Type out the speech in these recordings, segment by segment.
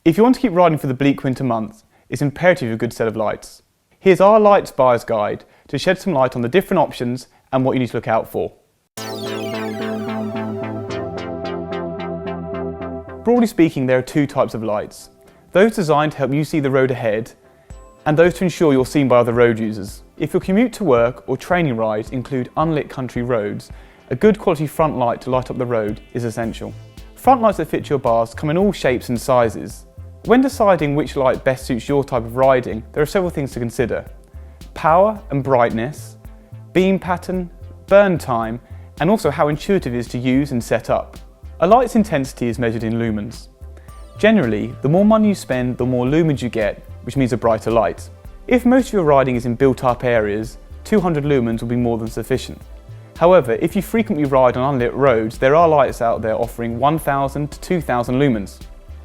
If you want to keep riding for the bleak winter months, it's imperative you have a good set of lights. Here's our lights buyer's guide to shed some light on the different options and what you need to look out for. Broadly speaking, there are two types of lights. Those designed to help you see the road ahead, and those to ensure you're seen by other road users. If your commute to work or training rides include unlit country roads, a good quality front light to light up the road is essential. Front lights that fit your bars come in all shapes and sizes. When deciding which light best suits your type of riding, there are several things to consider. Power and brightness, beam pattern, burn time, and also how intuitive it is to use and set up. A light's intensity is measured in lumens. Generally, the more money you spend, the more lumens you get, which means a brighter light. If most of your riding is in built-up areas, 200 lumens will be more than sufficient. However, if you frequently ride on unlit roads, there are lights out there offering 1000 to 2000 lumens.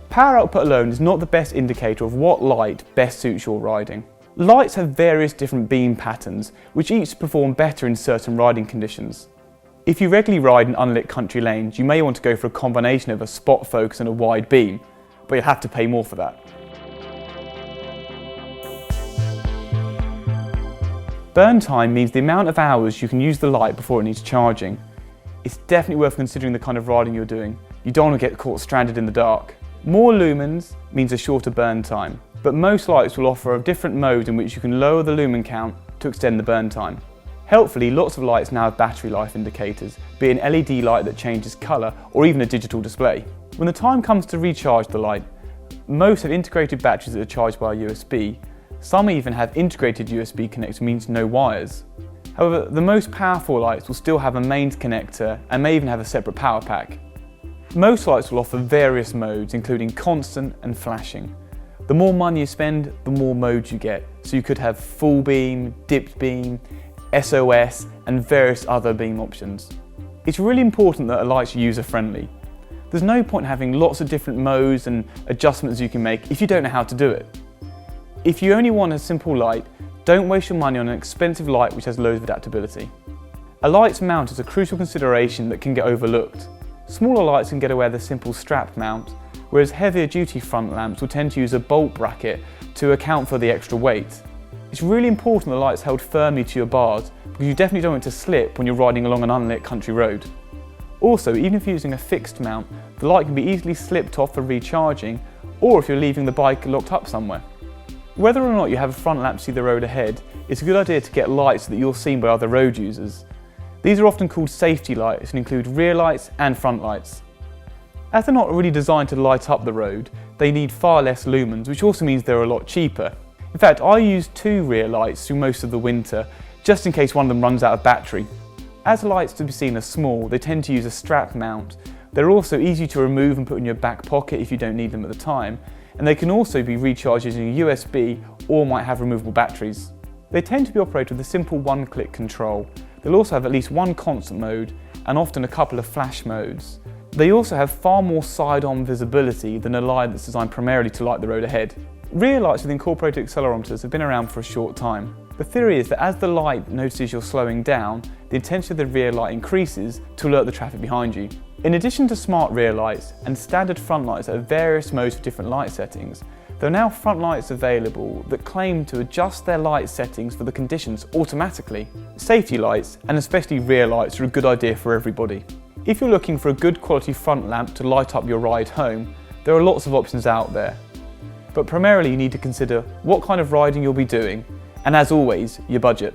Power output alone is not the best indicator of what light best suits your riding. Lights have various different beam patterns, which each perform better in certain riding conditions. If you regularly ride in unlit country lanes, you may want to go for a combination of a spot focus and a wide beam, but you'll have to pay more for that. Burn time means the amount of hours you can use the light before it needs charging. It's definitely worth considering the kind of riding you're doing. You don't want to get caught stranded in the dark. More lumens means a shorter burn time, but most lights will offer a different mode in which you can lower the lumen count to extend the burn time. Helpfully, lots of lights now have battery life indicators, be it an LED light that changes colour or even a digital display. When the time comes to recharge the light, most have integrated batteries that are charged by USB. Some even have integrated USB connector, means no wires. However, the most powerful lights will still have a mains connector and may even have a separate power pack. Most lights will offer various modes, including constant and flashing. The more money you spend, the more modes you get. So you could have full beam, dipped beam, SOS, and various other beam options. It's really important that a light's user-friendly. There's no point having lots of different modes and adjustments you can make if you don't know how to do it. If you only want a simple light, don't waste your money on an expensive light which has loads of adaptability. A light's mount is a crucial consideration that can get overlooked. Smaller lights can get away with a simple strap mount, whereas heavier duty front lamps will tend to use a bolt bracket to account for the extra weight. It's really important the light's held firmly to your bars because you definitely don't want it to slip when you're riding along an unlit country road. Also, even if you're using a fixed mount, the light can be easily slipped off for recharging, or if you're leaving the bike locked up somewhere. Whether or not you have a front lamp to see the road ahead, it's a good idea to get lights so that you're seen by other road users. These are often called safety lights and include rear lights and front lights. As they're not really designed to light up the road, they need far less lumens, which also means they're a lot cheaper. In fact, I use 2 rear lights through most of the winter, just in case one of them runs out of battery. As lights to be seen are small, they tend to use a strap mount. They're also easy to remove and put in your back pocket if you don't need them at the time, and they can also be recharged using a USB or might have removable batteries. They tend to be operated with a simple one-click control. They'll also have at least one constant mode and often a couple of flash modes. They also have far more side-on visibility than a light that's designed primarily to light the road ahead. Rear lights with incorporated accelerometers have been around for a short time. The theory is that as the light notices you're slowing down, the intensity of the rear light increases to alert the traffic behind you. In addition to smart rear lights and standard front lights that have various modes for different light settings, there are now front lights available that claim to adjust their light settings for the conditions automatically. Safety lights, and especially rear lights, are a good idea for everybody. If you're looking for a good quality front lamp to light up your ride home, there are lots of options out there. But primarily you need to consider what kind of riding you'll be doing, and as always, your budget.